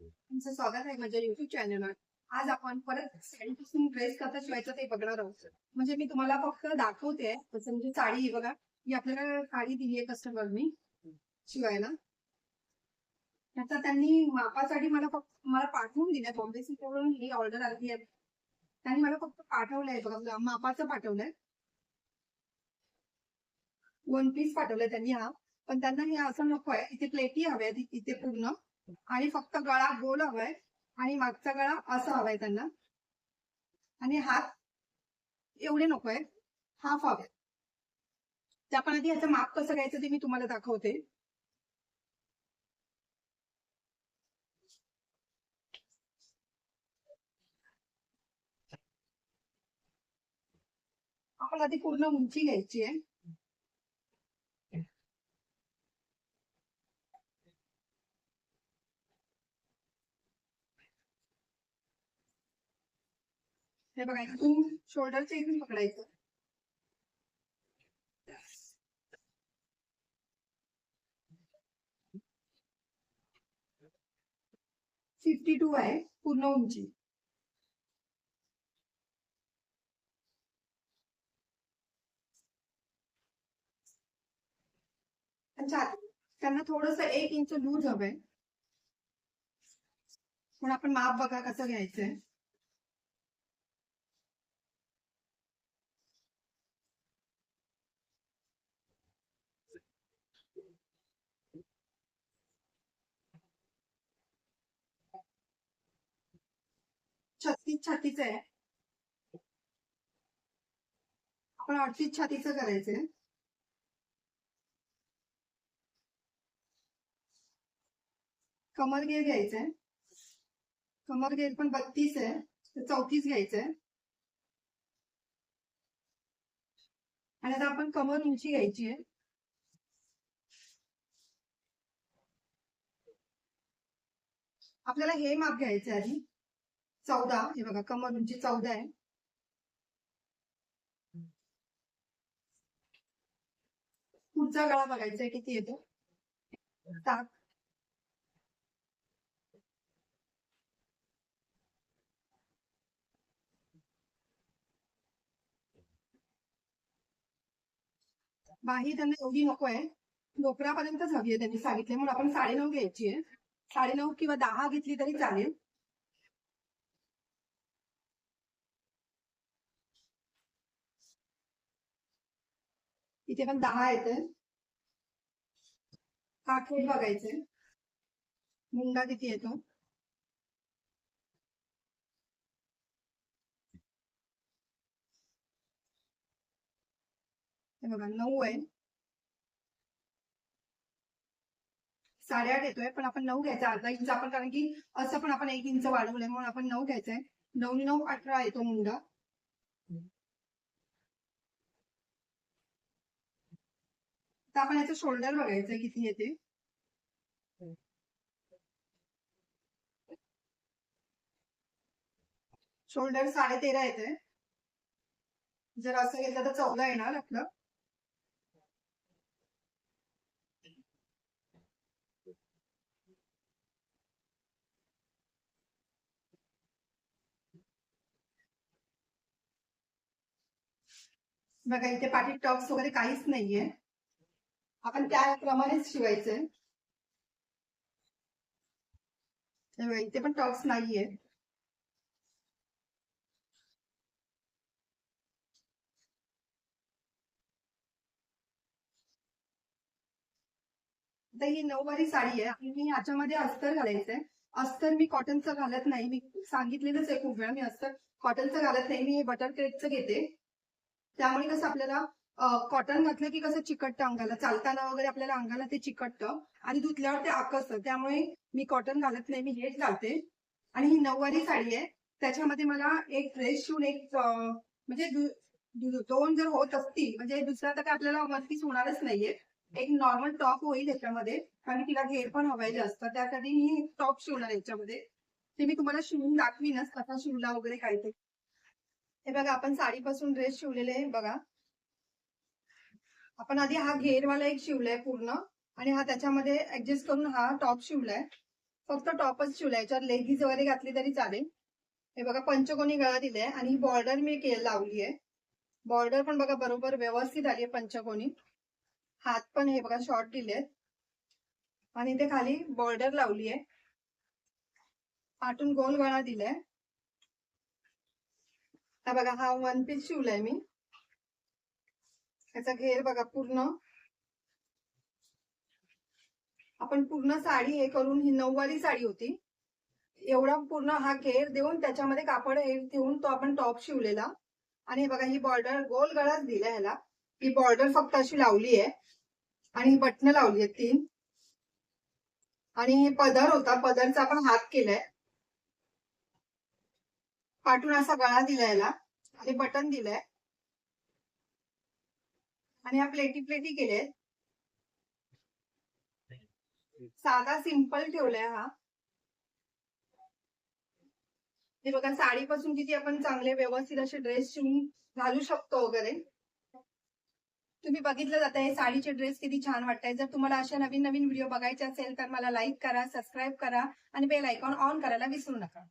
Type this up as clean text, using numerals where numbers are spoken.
तुमचं स्वागत आहे माझ्या युट्यूब चॅनलवर. आज आपण परत साडीपासून ड्रेस कसा शिवायचा ते बघणार आहोत. म्हणजे मी तुम्हाला फक्त दाखवते. तसं म्हणजे साडी ही बघा, ही आपल्याला साडी दिली आहे कस्टमरनी शिवायला. त्याचा त्यांनी मापासाठी मला पाठवून दिल्या. बॉम्बे सिटीवरून ही ऑर्डर आली आहे. त्यांनी मला फक्त पाठवलंय बघा, मापाचं पाठवलंय. वन पीस पाठवलंय त्यांनी हा. पण त्यांना हे असं नको आहे, इथे प्लेटी हव्या इथे पूर्ण, आणि फक्त गळा गोल हवाय आणि मागचा गळा असा हवाय त्यांना, आणि हात एवढे नकोय, हाफ हवे. त्या पण आधी याचं माप कसं घ्यायचं ते मी तुम्हाला दाखवते. आपण आधी पूर्ण उंची घ्यायची आहे. हे बघा, इथून शोल्डरच्या इथून पकडायचं. $52 आहे पूर्ण उंची. त्यांना थोडस 1 इंच लूज हवंय. पण आपण माप बघा कसं घ्यायचंय. छत्तीस आहे. आपण 38 छातीचं करायचंय. कमर घेर घ्यायचंय. कमर घेर पण 32 आहे, 34 घ्यायचंय. आणि आता आपण कमर उंची घ्यायची आहे. आपल्याला हे माप घ्यायचं आधी 14. हे बघा, कमर उंची 14 आहे. पुढचा गळा बघायचा आहे किती येतो. 7. बाही त्यांना एवढी नको आहे, डोकरापर्यंतच हवी आहे त्यांनी सांगितले, म्हणून आपण 9.5 घ्यायची आहे. 9.5 किंवा 10 घेतली तरी चालेल. इथे पण 10 येते. काखेड बघायचंय, मुंडा किती येतो. हे बघा 9 आहे. 8.5 येतोय, पण आपण 9 घ्यायचा, अर्धा इंच आपण, कारण की असं पण आपण 1 इंच वाढवलंय, म्हणून आपण 9 घ्यायचंय. 9 9 18 येतो मुंडा. तर आपण याचं शोल्डर बघायचंय किती येते. शोल्डर 13.5 येते. जर असं घेतलं तर 14 येणार आपलं. बघा, इथे पाठी टक्स वगैरे काहीच नाहीये, आपण त्याप्रमाणेच शिवायचंय. इथे पण टक्स नाहीये. आता ही 9वारी साडी आहे आणि मी याच्यामध्ये अस्तर घालायचंय. अस्तर मी कॉटनचं घालत नाही, मी सांगितलेलंच आहे खूप वेळा, मी अस्तर कॉटनचं घालत नाही, मी हे बटर क्रेपचं घेते. त्यामुळे कसं आपल्याला कॉटन घातलं की कसं चिकटतं अंगाला, चालताना वगैरे आपल्याला अंगाला ते चिकटतं आणि धुतल्यावर ते आकसतं. त्यामुळे मी कॉटन घालत नाही, मी हेच घालते. आणि ही 9वारी साडी आहे, त्याच्यामध्ये मला एक ड्रेस शिवून एक म्हणजे 2 जर होत असतील, म्हणजे दुसरा तर काय आपल्याला वरतीच होणारच नाहीये. एक नॉर्मल टॉप होईल याच्यामध्ये, कारण तिला घेर पण हवाय जास्त, त्यासाठी मी टॉप शिवणार याच्यामध्ये. ते मी तुम्हाला शिवून दाखवीनच कसा शिवला वगैरे काय ते. हे बघा, आपण साडीपासून ड्रेस शिवलेले आहे बघा. आपण आधी हा घेरवाला एक शिवलाय पूर्ण, आणि हा त्याच्यामध्ये ऍडजस्ट करून हा टॉप शिवलाय. फक्त टॉपच शिवलाय, याच्यावर लेगीज वगैरे घातली तरी चालेल. हे बघा पंचकोनी गळा दिलाय आणि ही बॉर्डर मी लावली आहे. बॉर्डर पण बघा बरोबर व्यवस्थित आली आहे पंचकोनी. हात पण हे बघा शॉर्ट दिलेत आणि इथे खाली बॉर्डर लावली आहे. पाठून गोल गळा दिलाय. हा बघा हा वन पीस शिवलाय मी. याचा घेर बघा पूर्ण आपण पूर्ण साडी हे करून, ही 9वारी साडी होती, एवढा पूर्ण हा घेर देऊन त्याच्यामध्ये कापड हे देऊन तो आपण टॉप शिवलेला. आणि हे बघा ही बॉर्डर गोल गळाच दिला ह्याला. ही बॉर्डर फक्त अशी लावली आहे आणि ही बटणं लावली आहेत 3. आणि हे पदर होता, पदरचा आपण हात केलाय. पाठून असा गळा दिलाय याला आणि बटन दिलंय आणि ह्या प्लेटी प्लेटी केल्यात. साधा सिंपल ठेवलाय हा. हे बघा साडीपासून किती आपण चांगले व्यवस्थित असे ड्रेस शिवून घालू शकतो वगैरे. तुम्ही बघितलं जातं हे साडीचे ड्रेस किती छान वाटतात. जर तुम्हाला अशा नवीन नवीन व्हिडिओ बघायचे असेल तर मला लाईक करा, सबस्क्राईब करा आणि बेल आयकॉन ऑन करायला विसरू नका.